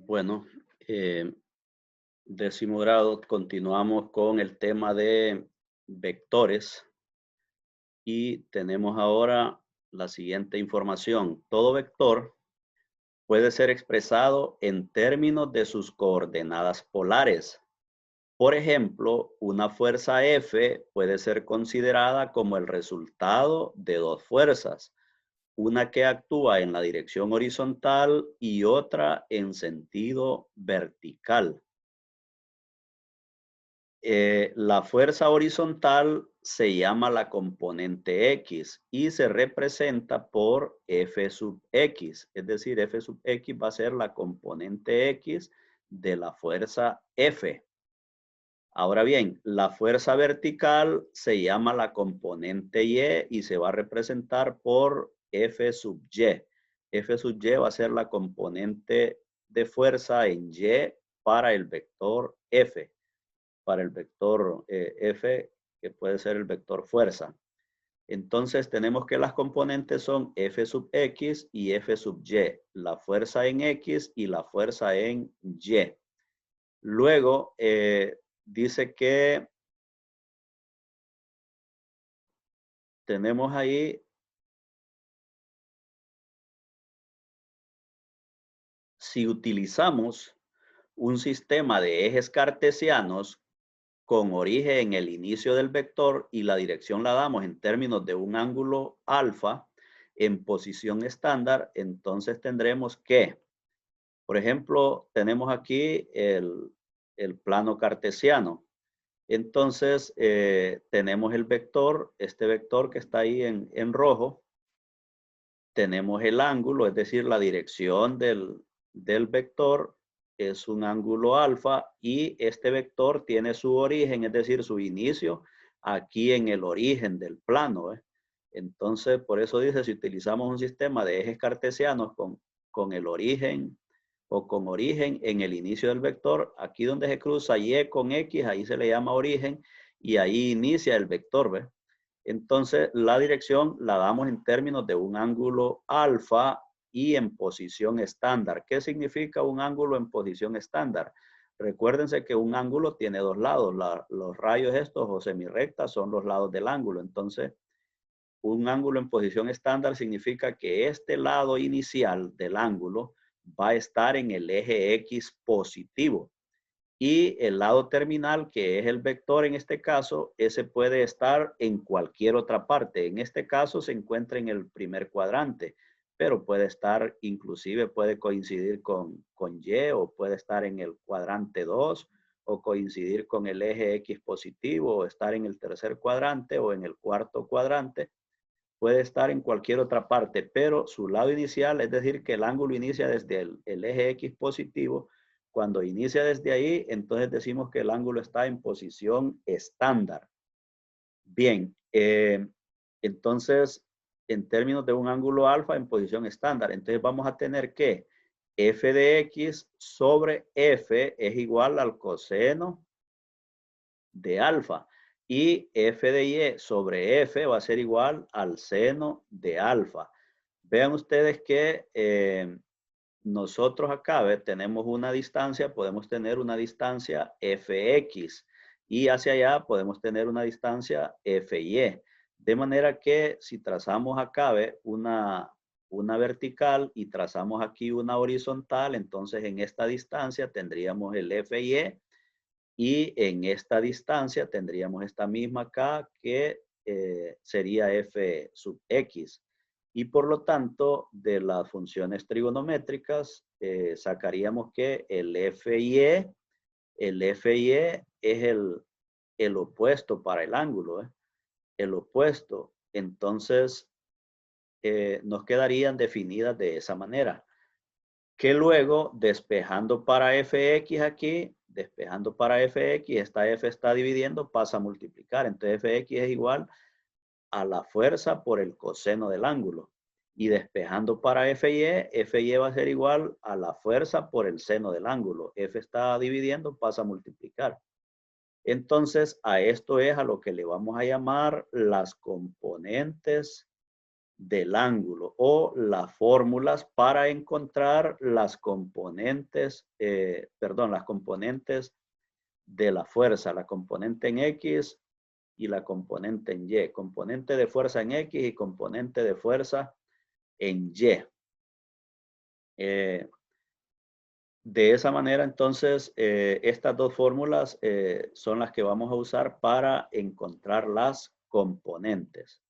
Bueno, eh, 10º grado, continuamos con el tema de vectores y tenemos ahora la siguiente información. Todo vector puede ser expresado en términos de sus coordenadas polares. Por ejemplo, una fuerza F puede ser considerada como el resultado de dos fuerzas, una que actúa en la dirección horizontal y otra en sentido vertical. La fuerza horizontal se llama la componente X y se representa por F sub X. Es decir, F sub X va a ser la componente X de la fuerza F. Ahora bien, la fuerza vertical se llama la componente Y y se va a representar por F sub Y. F sub Y va a ser la componente de fuerza en Y para el vector F. Para el vector F, que puede ser el vector fuerza. Entonces tenemos que las componentes son F sub X y F sub Y, la fuerza en X y la fuerza en Y. Luego dice que tenemos ahí, si utilizamos un sistema de ejes cartesianos con origen en el inicio del vector y la dirección la damos en términos de un ángulo alfa en posición estándar, entonces tendremos que, por ejemplo, tenemos aquí el plano cartesiano. Entonces, tenemos el vector, este vector que está ahí en rojo. Tenemos el ángulo, es decir, la dirección del vector es un ángulo alfa y este vector tiene su origen, es decir, su inicio aquí en el origen del plano. Entonces, por eso dice, si utilizamos un sistema de ejes cartesianos con el origen o con origen en el inicio del vector, aquí donde se cruza Y con X, ahí se le llama origen y ahí inicia el vector, ¿ves? Entonces, la dirección la damos en términos de un ángulo alfa y en posición estándar. ¿Qué significa un ángulo en posición estándar? Recuérdense que un ángulo tiene dos lados. Los rayos estos o semirrectas son los lados del ángulo. Entonces, un ángulo en posición estándar significa que este lado inicial del ángulo va a estar en el eje X positivo. Y el lado terminal, que es el vector en este caso, ese puede estar en cualquier otra parte. En este caso se encuentra en el primer cuadrante, pero puede estar, inclusive puede coincidir con Y o puede estar en el cuadrante 2 o coincidir con el eje X positivo o estar en el tercer cuadrante o en el cuarto cuadrante. Puede estar en cualquier otra parte, pero su lado inicial, es decir, que el ángulo inicia desde el eje X positivo. Cuando inicia desde ahí, entonces decimos que el ángulo está en posición estándar. Bien, entonces, en términos de un ángulo alfa en posición estándar, entonces vamos a tener que f de x sobre f es igual al coseno de alfa. Y f de y sobre f va a ser igual al seno de alfa. Vean ustedes que nosotros acá tenemos una distancia, podemos tener una distancia fx y hacia allá podemos tener una distancia fy. De manera que si trazamos acá una vertical y trazamos aquí una horizontal, entonces en esta distancia tendríamos el fy y en esta distancia tendríamos esta misma acá que sería f sub x. Y por lo tanto, de las funciones trigonométricas, sacaríamos que el fy es el opuesto para el ángulo, el opuesto. Entonces, nos quedarían definidas de esa manera. Que luego, despejando para fx aquí, despejando para fx, esta f está dividiendo, pasa a multiplicar. Entonces, fx es igual a la fuerza por el coseno del ángulo. Y despejando para fy va a ser igual a la fuerza por el seno del ángulo. F está dividiendo, pasa a multiplicar. Entonces, a esto es a lo que le vamos a llamar las componentes del ángulo o las fórmulas para encontrar las componentes, las componentes de la fuerza, la componente en X y la componente en Y. Componente de fuerza en X y componente de fuerza en Y. De esa manera, entonces, estas dos fórmulas son las que vamos a usar para encontrar las componentes.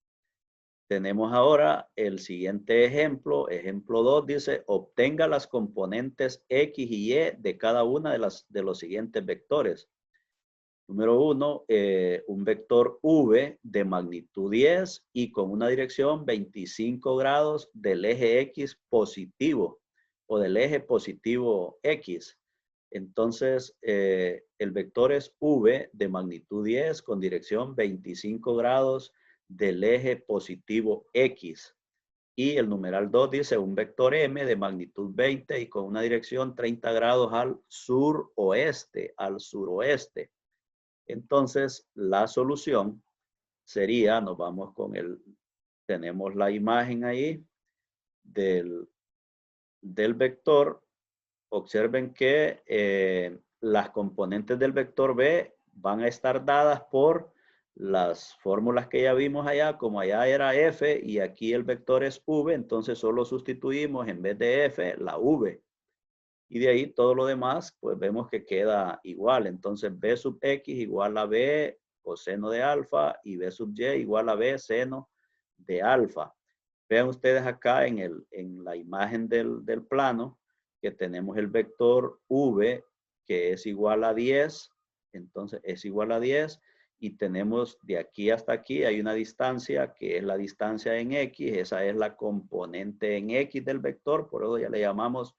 Tenemos ahora el siguiente ejemplo. Ejemplo 2 dice, obtenga las componentes X y Y de cada una de los siguientes vectores. Número 1, un vector V de magnitud 10 y con una dirección 25 grados del eje X positivo o del eje positivo X. Entonces, el vector es V de magnitud 10 con dirección 25 grados del eje positivo X. Y el numeral 2 dice un vector M de magnitud 20 y con una dirección 30 grados al suroeste, Entonces, la solución sería, nos vamos con tenemos la imagen ahí del vector. Observen que las componentes del vector B van a estar dadas por las fórmulas que ya vimos allá, como allá era F y aquí el vector es V, entonces solo sustituimos en vez de F la V. Y de ahí todo lo demás, pues vemos que queda igual. Entonces B sub X igual a B coseno de alfa y B sub Y igual a B seno de alfa. Vean ustedes acá en la imagen del plano que tenemos el vector V que es igual a 10. Entonces es igual a 10 y tenemos de aquí hasta aquí hay una distancia que es la distancia en X. Esa es la componente en X del vector, por eso ya le llamamos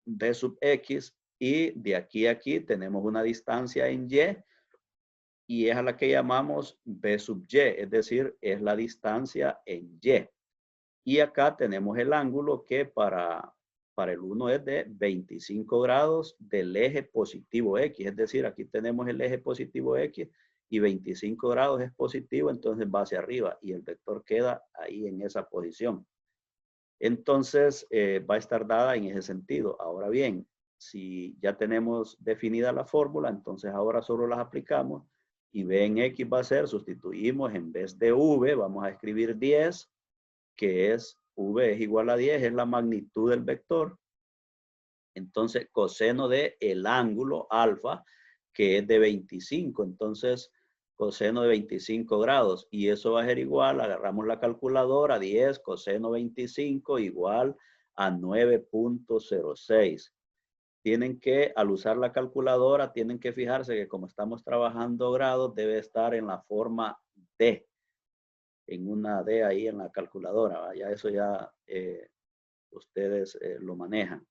B sub X, y de aquí a aquí tenemos una distancia en Y es a la que llamamos B sub Y, es decir, es la distancia en Y. Y acá tenemos el ángulo que para el 1 es de 25 grados del eje positivo X, es decir, aquí tenemos el eje positivo X y 25 grados es positivo, entonces va hacia arriba y el vector queda ahí en esa posición. Entonces, va a estar dada en ese sentido. Ahora bien, si ya tenemos definida la fórmula, entonces ahora solo las aplicamos y B en X va a ser, sustituimos en vez de V, vamos a escribir 10, que es V es igual a 10, es la magnitud del vector. Entonces, coseno de el ángulo alfa, que es de 25. Entonces, coseno de 25 grados. Y eso va a ser igual, agarramos la calculadora, 10 coseno 25 igual a 9.06. Tienen que, al usar la calculadora, tienen que fijarse que como estamos trabajando grados, debe estar en la forma D, en una D ahí en la calculadora. Ya eso ya ustedes lo manejan.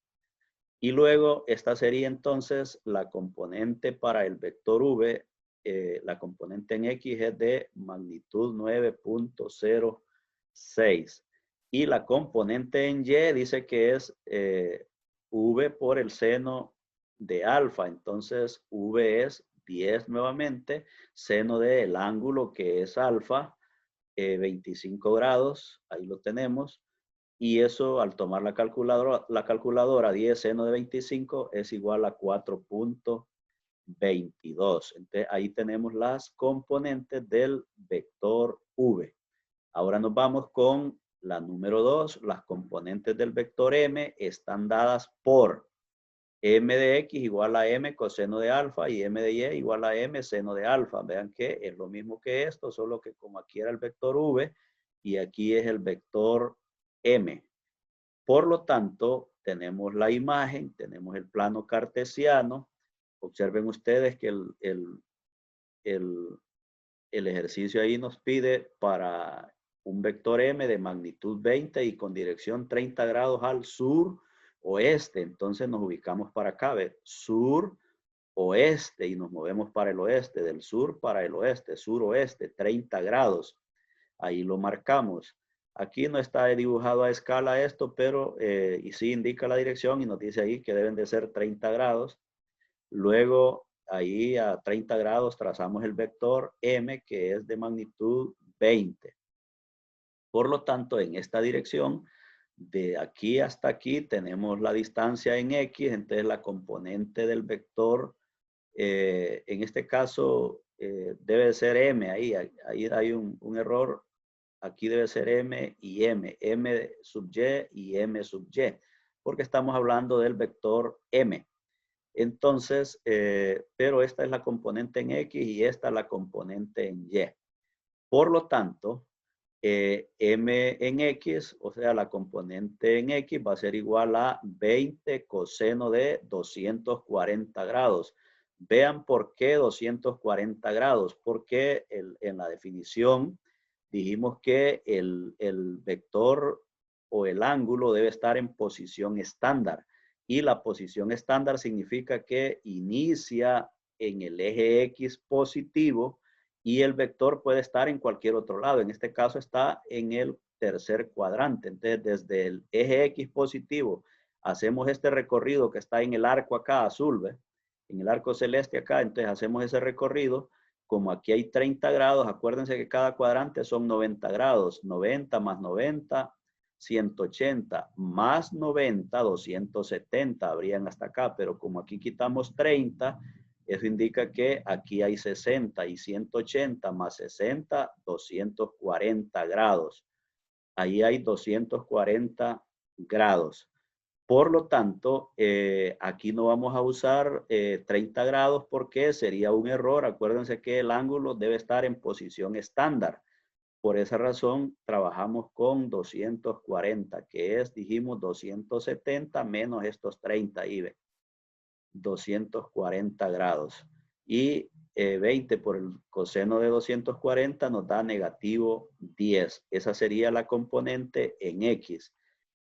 Y luego esta sería entonces la componente para el vector V, la componente en X es de magnitud 9.06. Y la componente en Y dice que es V por el seno de alfa. Entonces V es 10 nuevamente, seno del ángulo que es alfa, 25 grados, ahí lo tenemos. Y eso al tomar la calculadora 10 seno de 25 es igual a 4.22. Entonces ahí tenemos las componentes del vector V. Ahora nos vamos con la número 2. Las componentes del vector M están dadas por M de X igual a M coseno de alfa y M de Y igual a M seno de alfa. Vean que es lo mismo que esto, solo que como aquí era el vector V y aquí es el vector M. Por lo tanto, tenemos la imagen, tenemos el plano cartesiano. Observen ustedes que el ejercicio ahí nos pide para un vector M de magnitud 20 y con dirección 30 grados al sur oeste. Entonces nos ubicamos para acá, ¿ve? Sur oeste y nos movemos para el oeste, del sur para el oeste, sur oeste, 30 grados. Ahí lo marcamos. Aquí no está dibujado a escala esto, pero y sí indica la dirección y nos dice ahí que deben de ser 30 grados. Luego ahí a 30 grados trazamos el vector M que es de magnitud 20. Por lo tanto, en esta dirección, de aquí hasta aquí, tenemos la distancia en X, entonces la componente del vector, en este caso, debe ser M, ahí hay un error, aquí debe ser M y M sub Y M sub Y, porque estamos hablando del vector M. Entonces, pero esta es la componente en X y esta es la componente en Y. Por lo tanto, M en X, o sea, la componente en X va a ser igual a 20 coseno de 240 grados. Vean por qué 240 grados, porque en la definición dijimos que el vector o el ángulo debe estar en posición estándar. Y la posición estándar significa que inicia en el eje X positivo y el vector puede estar en cualquier otro lado. En este caso está en el tercer cuadrante. Entonces, desde el eje X positivo, hacemos este recorrido que está en el arco acá azul, ¿ve? En el arco celeste acá. Entonces, hacemos ese recorrido. Como aquí hay 30 grados, acuérdense que cada cuadrante son 90 grados. 90 más 90, 180 más 90, 270 habrían hasta acá. Pero como aquí quitamos 30, eso indica que aquí hay 60 y 180 más 60, 240 grados. Ahí hay 240 grados. Por lo tanto, aquí no vamos a usar 30 grados porque sería un error. Acuérdense que el ángulo debe estar en posición estándar. Por esa razón, trabajamos con 240, que es, dijimos, 270 menos estos 30 ahí, 240 grados. Y 20 por el coseno de 240 nos da negativo 10. Esa sería la componente en X.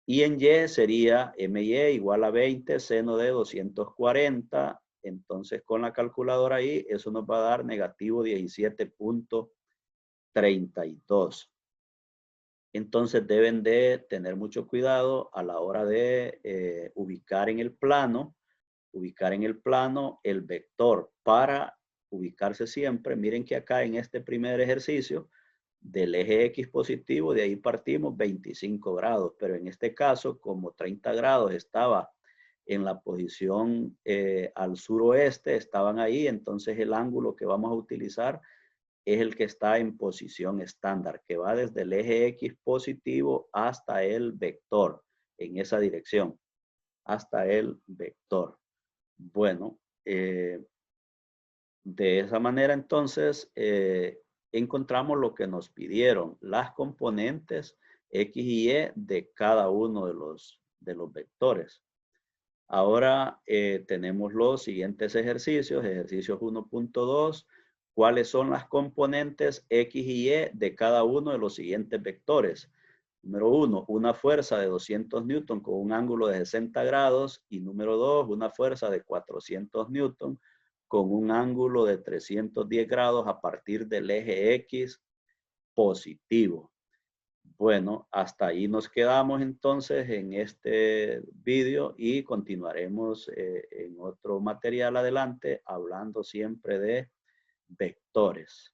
Y en Y sería MY igual a 20 seno de 240. Entonces con la calculadora ahí, eso nos va a dar negativo 17.32. Entonces deben de tener mucho cuidado a la hora de ubicar en el plano el vector para ubicarse siempre. Miren que acá en este primer ejercicio del eje X positivo, de ahí partimos 25 grados, pero en este caso, como 30 grados estaba en la posición al suroeste, estaban ahí, entonces el ángulo que vamos a utilizar es el que está en posición estándar, que va desde el eje X positivo hasta el vector, en esa dirección, hasta el vector. Bueno, de esa manera entonces encontramos lo que nos pidieron, las componentes X y Y de cada uno de los vectores. Ahora tenemos los siguientes ejercicios, ejercicios 1.2, ¿cuáles son las componentes X y Y de cada uno de los siguientes vectores? Número 1, una fuerza de 200 newton con un ángulo de 60 grados. Y número 2, una fuerza de 400 newton con un ángulo de 310 grados a partir del eje X positivo. Bueno, hasta ahí nos quedamos entonces en este vídeo y continuaremos en otro material adelante hablando siempre de vectores.